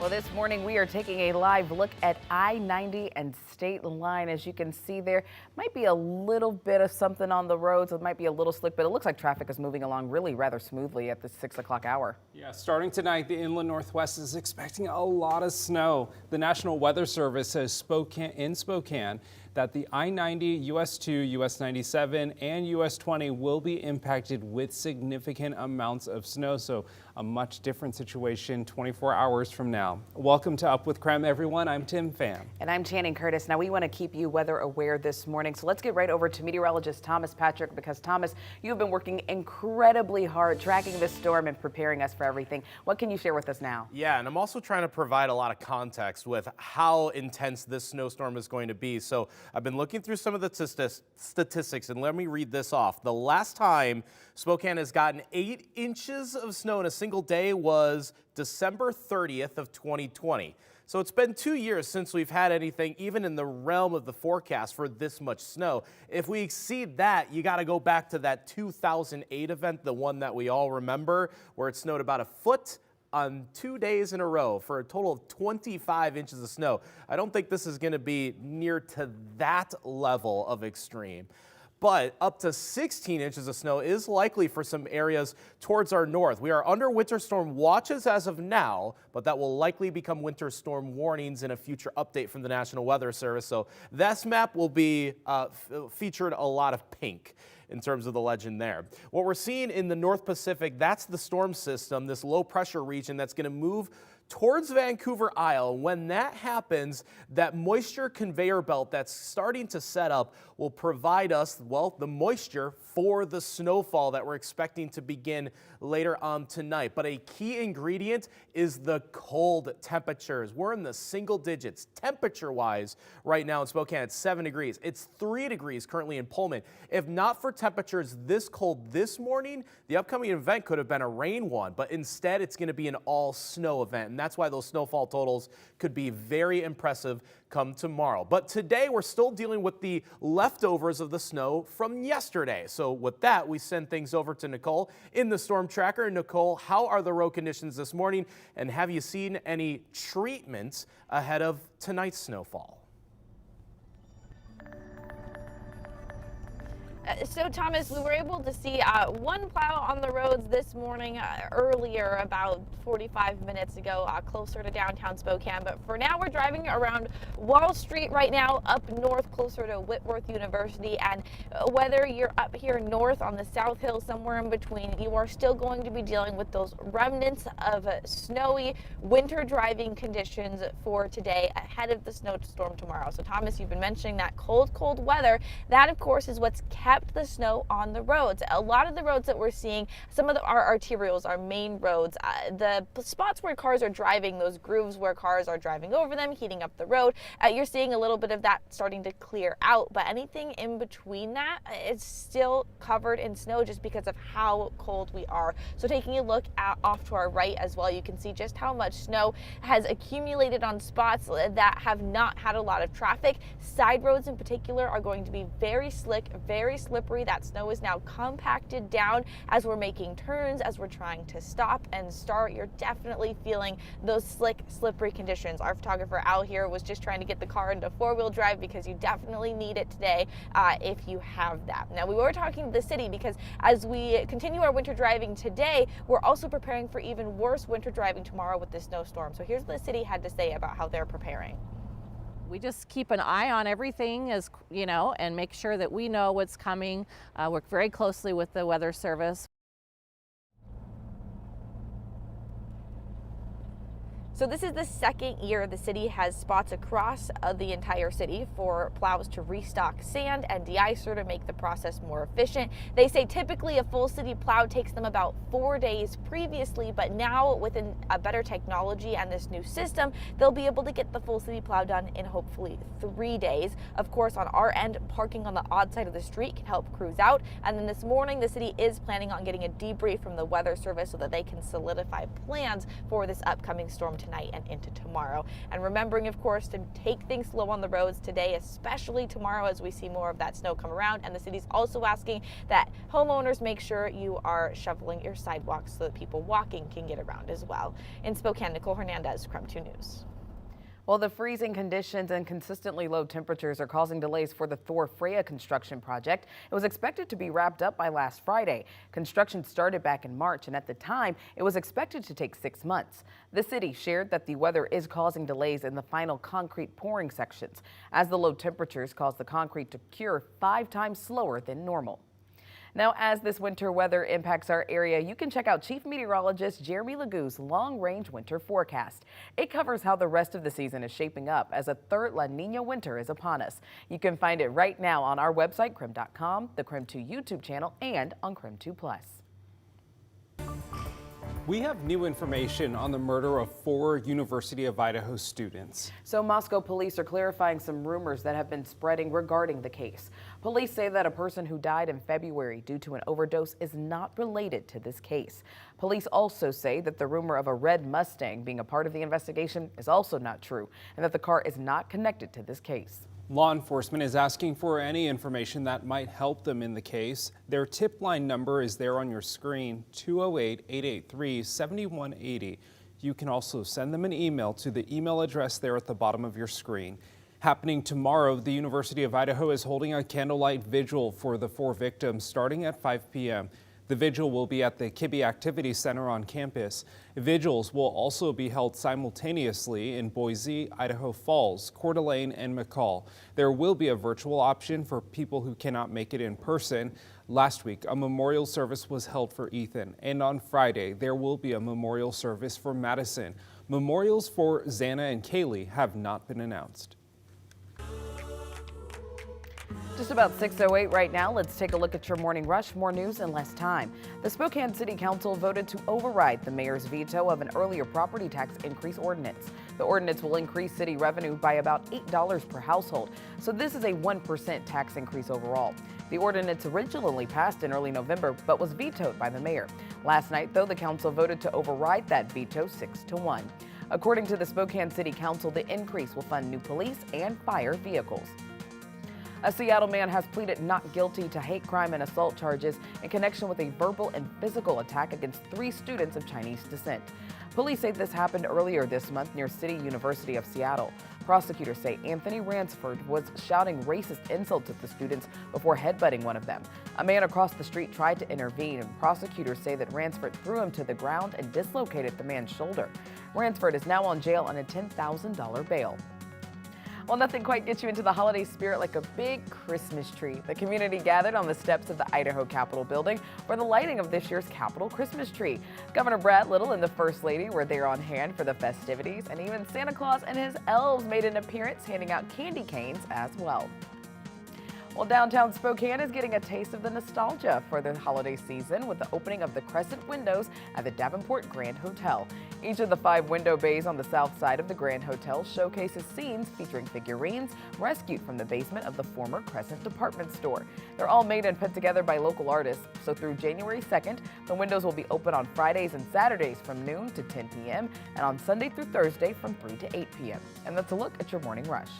Well, this morning we are taking a live look at I-90 and State Line. As you can see there, might be a little bit of something on the roads. It might be a little slick, but it looks like traffic is moving along really rather smoothly at the 6 o'clock hour. Yeah, starting tonight, the inland Northwest is expecting a lot of snow. The National Weather Service says in Spokane that the I-90, US 2, US 97, and US 20 will be impacted with significant amounts of snow. So a much different situation 24 hours from now. Welcome to Up with KREM, everyone. I'm Tim Pham. And I'm Channing Curtis. Now, we want to keep you weather aware this morning. So let's get right over to meteorologist Thomas Patrick, because Thomas, you've been working incredibly hard tracking this storm and preparing us for everything. What can you share with us now? Yeah, and I'm also trying to provide a lot of context with how intense this snowstorm is going to be. So I've been looking through some of the statistics, and let me read this off. The last time Spokane has gotten 8 inches of snow in a single day was December 30th of 2020. So it's been 2 years since we've had anything even in the realm of the forecast for this much snow. If we exceed that, you got to go back to that 2008 event, the one that we all remember, where it snowed about a foot on 2 days in a row for a total of 25 inches of snow. I don't think this is going to be near to that level of extreme. But up to 16 inches of snow is likely for some areas towards our north. We are under winter storm watches as of now, but that will likely become winter storm warnings in a future update from the National Weather Service. So this map will be featured a lot of pink in terms of the legend there. What we're seeing in the North Pacific, that's the storm system, this low pressure region that's going to move towards Vancouver Isle. When that happens, that moisture conveyor belt that's starting to set up will provide us, well, the moisture for the snowfall that we're expecting to begin later on tonight. But a key ingredient is the cold temperatures. We're in the single digits temperature-wise right now in Spokane at 7 degrees. It's 3 degrees currently in Pullman. If not for temperatures this cold this morning, the upcoming event could have been a rain one, but instead it's going to be an all-snow event. And that's why those snowfall totals could be very impressive come tomorrow. But today we're still dealing with the leftovers of the snow from yesterday. So with that, we send things over to Nicole in the Storm Tracker. Nicole, how are the road conditions this morning? And have you seen any treatments ahead of tonight's snowfall? So, Thomas, we were able to see one plow on the roads this morning earlier, about 45 minutes ago, closer to downtown Spokane. But for now, we're driving around Wall Street right now, up north, closer to Whitworth University. And whether you're up here north on the South Hill, somewhere in between, you are still going to be dealing with those remnants of snowy winter driving conditions for today ahead of the snowstorm tomorrow. So, Thomas, you've been mentioning that cold weather. That, of course, is what's kept the snow on the roads. A lot of the roads that we're seeing, some of our arterials, our main roads, the spots where cars are driving, those grooves where cars are driving over them, heating up the road, you're seeing a little bit of that starting to clear out. But anything in between that is still covered in snow just because of how cold we are. So taking a look off to our right as well, you can see just how much snow has accumulated on spots that have not had a lot of traffic. Side roads in particular are going to be very slick, very slippery. That snow is now compacted down as we're making turns, as we're trying to stop and start. You're definitely feeling those slick, slippery conditions. Our photographer out here was just trying to get the car into four-wheel drive because you definitely need it today if you have that. Now, we were talking to the city because as we continue our winter driving today, we're also preparing for even worse winter driving tomorrow with this snowstorm. So here's what the city had to say about how they're preparing. We just keep an eye on everything, as you know, and make sure that we know what's coming. Work very closely with the Weather Service. So this is the second year the city has spots across the entire city for plows to restock sand and de-icer to make the process more efficient. They say typically a full city plow takes them about 4 days previously, but now with a better technology and this new system, they'll be able to get the full city plow done in hopefully 3 days. Of course, on our end, parking on the odd side of the street can help crews out. And then this morning, the city is planning on getting a debrief from the Weather Service so that they can solidify plans for this upcoming storm tonight. tonight and into tomorrow. And remembering, of course, to take things slow on the roads today, especially tomorrow as we see more of that snow come around. And the city's also asking that homeowners make sure you are shoveling your sidewalks so that people walking can get around as well. In Spokane, Nicole Hernandez, KREM 2 News. Well, the freezing conditions and consistently low temperatures are causing delays for the Thor Freya construction project. It was expected to be wrapped up by last Friday. Construction started back in March, and at the time, it was expected to take 6 months. The city shared that the weather is causing delays in the final concrete pouring sections, as the low temperatures cause the concrete to cure 5 times slower than normal. Now, as this winter weather impacts our area, you can check out Chief Meteorologist Jeremy Legou's long-range winter forecast. It covers how the rest of the season is shaping up as a third La Nina winter is upon us. You can find it right now on our website, KREM.com, the KREM 2 YouTube channel, and on KREM 2 Plus. We have new information on the murder of 4 University of Idaho students. So Moscow police are clarifying some rumors that have been spreading regarding the case. Police say that a person who died in February due to an overdose is not related to this case. Police also say that the rumor of a red Mustang being a part of the investigation is also not true, and that the car is not connected to this case. Law enforcement is asking for any information that might help them in the case. Their tip line number is there on your screen, 208-883-7180. You can also send them an email to the email address there at the bottom of your screen. Happening tomorrow, the University of Idaho is holding a candlelight vigil for the 4 victims starting at 5 p.m. The vigil will be at the Kibbe Activity Center on campus. Vigils will also be held simultaneously in Boise, Idaho Falls, Coeur d'Alene, and McCall. There will be a virtual option for people who cannot make it in person. Last week, a memorial service was held for Ethan, and on Friday, there will be a memorial service for Madison. Memorials for Xana and Kaylee have not been announced. Just about 6:08 right now. Let's take a look at your morning rush. More news in less time. The Spokane City Council voted to override the mayor's veto of an earlier property tax increase ordinance. The ordinance will increase city revenue by about $8 per household. So this is a 1% tax increase overall. The ordinance originally passed in early November, but was vetoed by the mayor. Last night, though, the council voted to override that veto 6-1. According to the Spokane City Council, the increase will fund new police and fire vehicles. A Seattle man has pleaded not guilty to hate crime and assault charges in connection with a verbal and physical attack against 3 students of Chinese descent. Police say this happened earlier this month near City University of Seattle. Prosecutors say Anthony Ransford was shouting racist insults at the students before headbutting one of them. A man across the street tried to intervene, and prosecutors say that Ransford threw him to the ground and dislocated the man's shoulder. Ransford is now on jail on a $10,000 bail. Well, nothing quite gets you into the holiday spirit like a big Christmas tree. The community gathered on the steps of the Idaho Capitol building for the lighting of this year's Capitol Christmas tree. Governor Brad Little and the First Lady were there on hand for the festivities, and even Santa Claus and his elves made an appearance handing out candy canes as well. Well, downtown Spokane is getting a taste of the nostalgia for the holiday season with the opening of the Crescent windows at the Davenport Grand Hotel. Each of the 5 window bays on the south side of the Grand Hotel showcases scenes featuring figurines rescued from the basement of the former Crescent department store. They're all made and put together by local artists, so through January 2nd, the windows will be open on Fridays and Saturdays from noon to 10 p.m. and on Sunday through Thursday from 3 to 8 p.m. And that's a look at your morning rush.